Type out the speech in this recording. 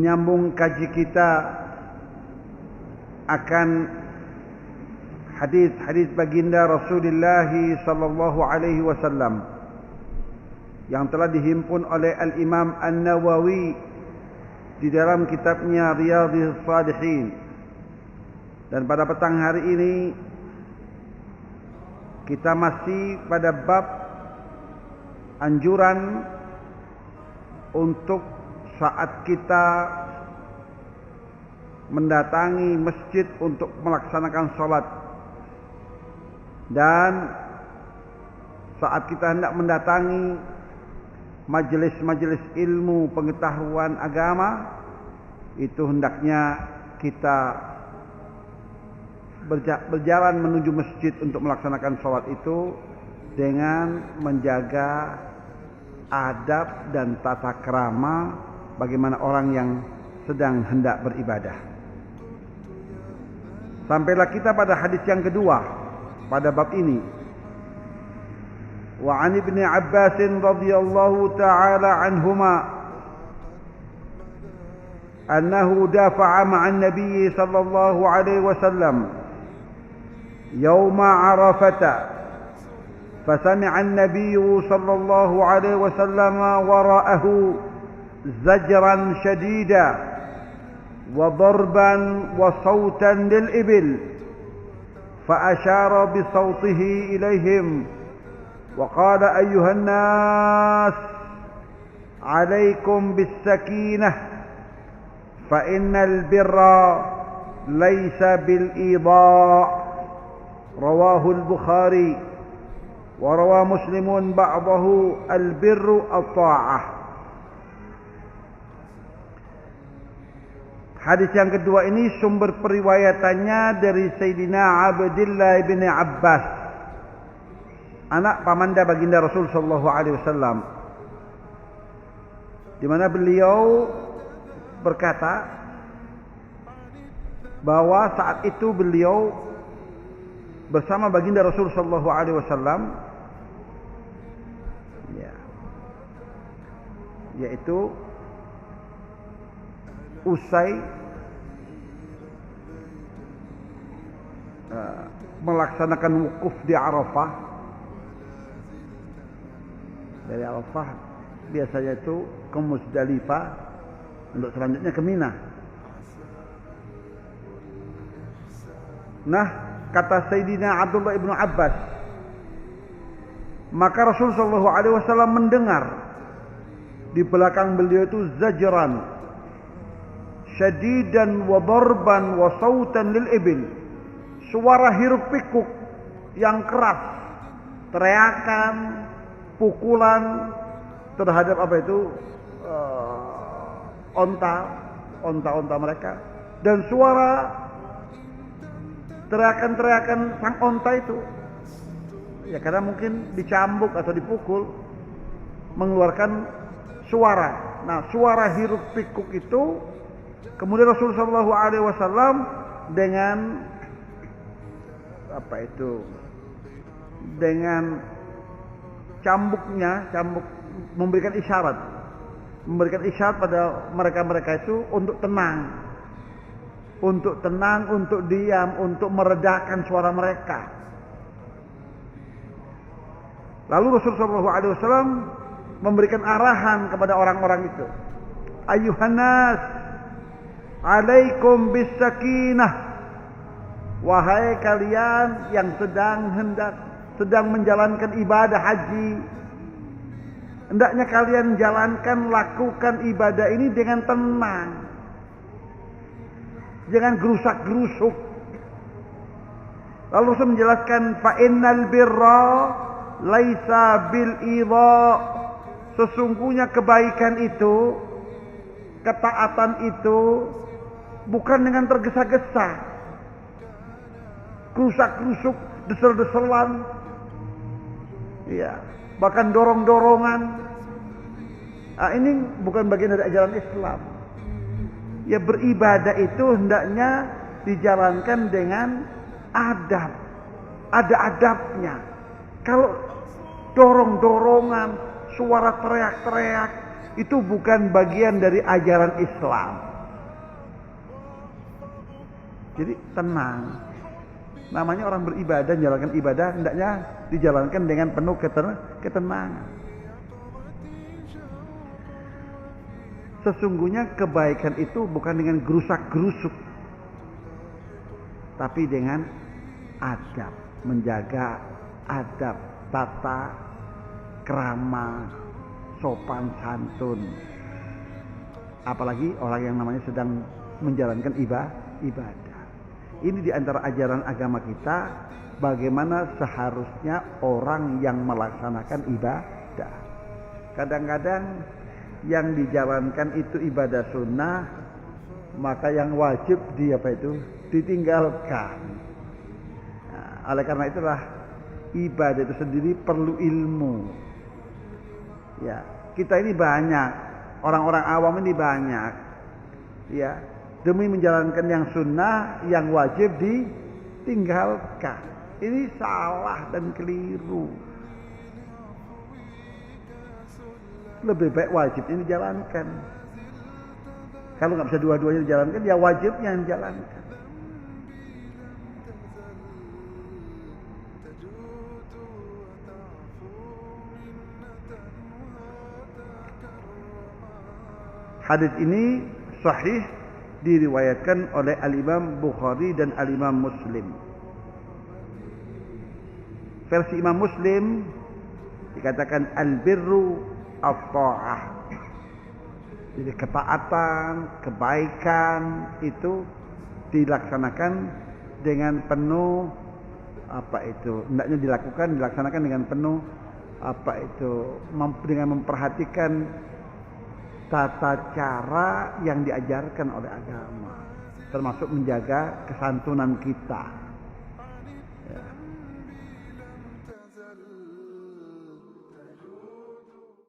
menyambung kaji kita akan hadis-hadis baginda Rasulullah sallallahu alaihi wasallam yang telah dihimpun oleh Al-Imam An-Nawawi di dalam kitabnya Riyadhus Shalihin. Dan pada petang hari ini kita masih pada bab anjuran untuk saat kita mendatangi masjid untuk melaksanakan sholat dan saat kita hendak mendatangi majelis-majelis ilmu pengetahuan agama, itu hendaknya kita berjalan menuju masjid untuk melaksanakan sholat itu dengan menjaga adab dan tata krama bagaimana orang yang sedang hendak beribadah. Sampailah kita pada hadis yang kedua pada bab ini. Wa 'an Ibnu Abbas radhiyallahu ta'ala anhuma annahu dafa'a ma'an nabiy sallallahu alaihi wasallam yawma 'arafah فسمع النبي صلى الله عليه وسلم وراءه زجرا شديدا وضربا وصوتا للإبل فأشار بصوته إليهم وقال أيها الناس عليكم بالسكينة فإن البر ليس بالإيضاع رواه البخاري وروى مسلم بعضه البر الطاعة. Hadis yang kedua ini sumber periwayatannya dari Sayyidina Abdullah bin Abbas, anak pamanda baginda Rasul sallallahu alaihi wasallam, di mana beliau berkata bahwa saat itu beliau bersama baginda Rasul sallallahu alaihi wasallam, yaitu usai melaksanakan wukuf di Arafah. Dari Arafah biasanya itu ke Muzdalifah, untuk selanjutnya ke Mina. Nah, kata Sayyidina Abdullah ibnu Abbas, maka Rasul sallallahu alaihi wasallam mendengar di belakang beliau itu zajran syadidan wa darban wa sautan lil ibil, suara hiruk pikuk yang keras, teriakan, pukulan terhadap apa itu onta mereka, dan suara teriakan-teriakan sang onta itu, ya karena mungkin dicambuk atau dipukul mengeluarkan suara. Nah, suara hiruk pikuk itu kemudian Rasulullah sallallahu alaihi wasallam dengan apa itu, dengan cambuk memberikan isyarat pada mereka itu untuk tenang, untuk diam, untuk meredakan suara mereka. Lalu Rasulullah sallallahu alaihi wasallam memberikan arahan kepada orang-orang itu, ayyuhannas alaikum bisakinah, wahai kalian yang sedang menjalankan ibadah haji, hendaknya kalian lakukan ibadah ini dengan tenang, jangan gerusak-gerusuk. Lalu Rasul menjelaskan, fa innal birra laisa bil idha, sesungguhnya kebaikan itu, ketaatan itu bukan dengan tergesa-gesa, gerusak-gerusuk, desel-deselan, ya, bahkan dorong-dorongan. Nah, ini bukan bagian dari ajaran Islam. Ya, beribadah itu hendaknya dijalankan dengan adab, ada adabnya. Kalau dorong-dorongan, suara teriak-teriak, itu bukan bagian dari ajaran Islam. Jadi tenang. Namanya orang beribadah, menjalankan ibadah hendaknya dijalankan dengan penuh ketenangan. Sesungguhnya kebaikan itu bukan dengan gerusak-gerusuk, tapi dengan adab, menjaga adab, tata krama, sopan santun. Apalagi orang yang namanya sedang menjalankan ibadah. Ini di antara ajaran agama kita, bagaimana seharusnya orang yang melaksanakan ibadah. Kadang-kadang yang dijalankan itu ibadah sunnah, maka yang wajib ditinggalkan. Nah, oleh karena itulah ibadah itu sendiri perlu ilmu. Ya, kita ini banyak, orang-orang awam ini banyak. Ya, demi menjalankan yang sunnah, yang wajib ditinggalkan. Ini salah dan keliru. Lebih baik wajib ini dijalankan. Kalau nggak bisa dua-duanya dijalankan, ya wajibnya yang dijalankan. Hadis ini sahih diriwayatkan oleh Al-Imam Bukhari dan Al-Imam Muslim. Versi Imam Muslim dikatakan al-birru at-ta'ah. Jadi ketaatan, kebaikan itu dilaksanakan dengan penuh hendaknya dilaksanakan dengan penuh dengan memperhatikan tata cara yang diajarkan oleh agama, termasuk menjaga kesantunan kita. Ya.